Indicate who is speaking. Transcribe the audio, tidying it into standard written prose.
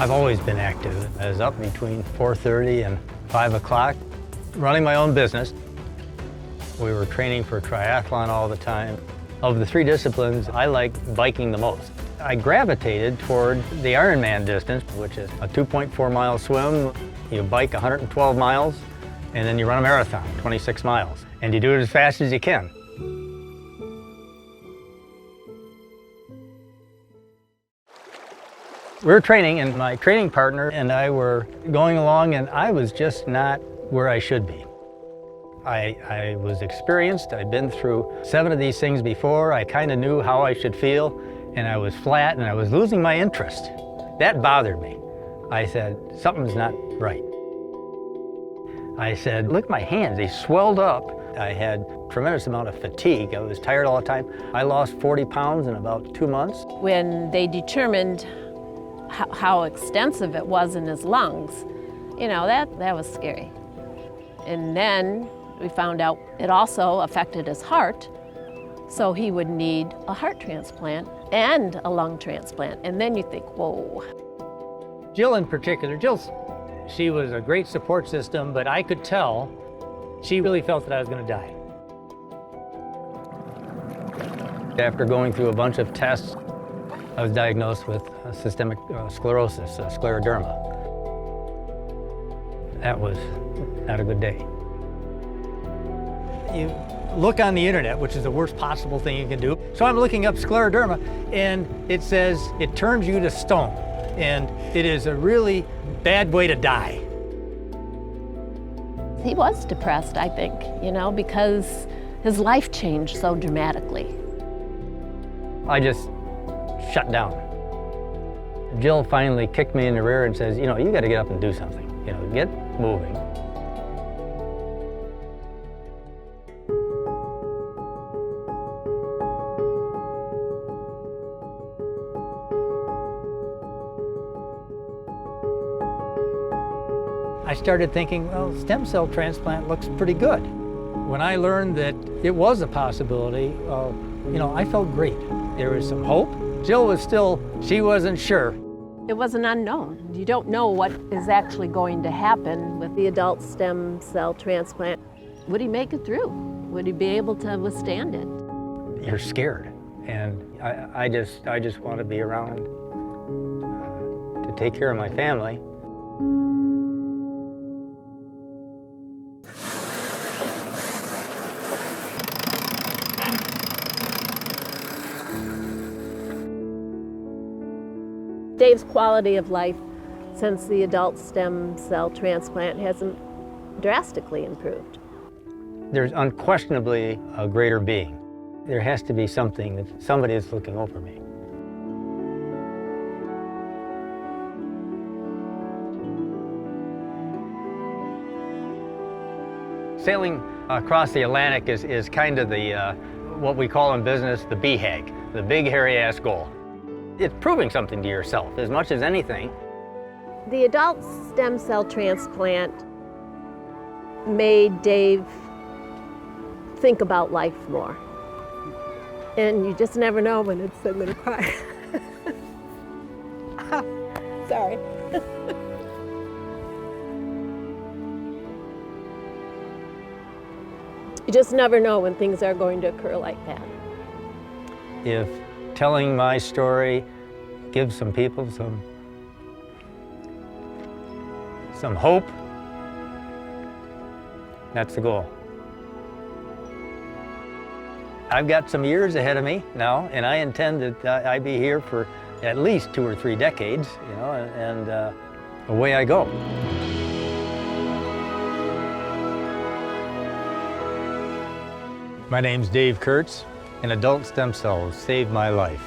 Speaker 1: I've always been active. I was up between 4:30 and 5 o'clock, running my own business. We were training for triathlon all the time. Of the three disciplines, I like biking the most. I gravitated toward the Ironman distance, which is a 2.4-mile swim. You bike 112 miles, and then you run a marathon, 26 miles. And you do it as fast as you can. We were training, and my training partner and I were going along, and I was just not where I should be. I was experienced. I'd been through 7 of these things before. I kind of knew how I should feel, and I was flat, and I was losing my interest. That bothered me. I said, something's not right. I said, look at my hands, they swelled up. I had a tremendous amount of fatigue. I was tired all the time. I lost 40 pounds in about 2 months.
Speaker 2: When they determined how extensive it was in his lungs, you know, that was scary. And then we found out it also affected his heart, so he would need a heart transplant and a lung transplant. And then you think, whoa.
Speaker 1: Jill in particular, she was a great support system, but I could tell she really felt that I was going to die. After going through a bunch of tests, I was diagnosed with systemic sclerosis, scleroderma. That was not a good day. You look on the internet, which is the worst possible thing you can do. So I'm looking up scleroderma, and it says it turns you to stone, and it is a really bad way to die.
Speaker 2: He was depressed, I think, you know, because his life changed so dramatically.
Speaker 1: I just shut down. Jill finally kicked me in the rear and says, you know, you got to get up and do something. You know, get moving. I started thinking, well, stem cell transplant looks pretty good. When I learned that it was a possibility, you know, I felt great. There was some hope. Jill was she wasn't sure.
Speaker 2: It was an unknown. You don't know what is actually going to happen with the adult stem cell transplant. Would he make it through? Would he be able to withstand it?
Speaker 1: You're scared, and I just want to be around to take care of my family.
Speaker 2: Dave's quality of life since the adult stem cell transplant hasn't drastically improved.
Speaker 1: There's unquestionably a greater being. There has to be something that somebody is looking over me. Sailing across the Atlantic is kind of the, what we call in business, the BHAG, the big hairy ass goal. It's proving something to yourself as much as anything.
Speaker 2: The adult stem cell transplant made Dave think about life more. And you just never know when it's in the car. Sorry. You just never know when things are going to occur like that.
Speaker 1: If telling my story gives some people some hope, that's the goal. I've got some years ahead of me now, and I intend that I be here for at least 2 or 3 decades, you know, and away I go. My name's Dave Kurtz, and adult stem cells saved my life.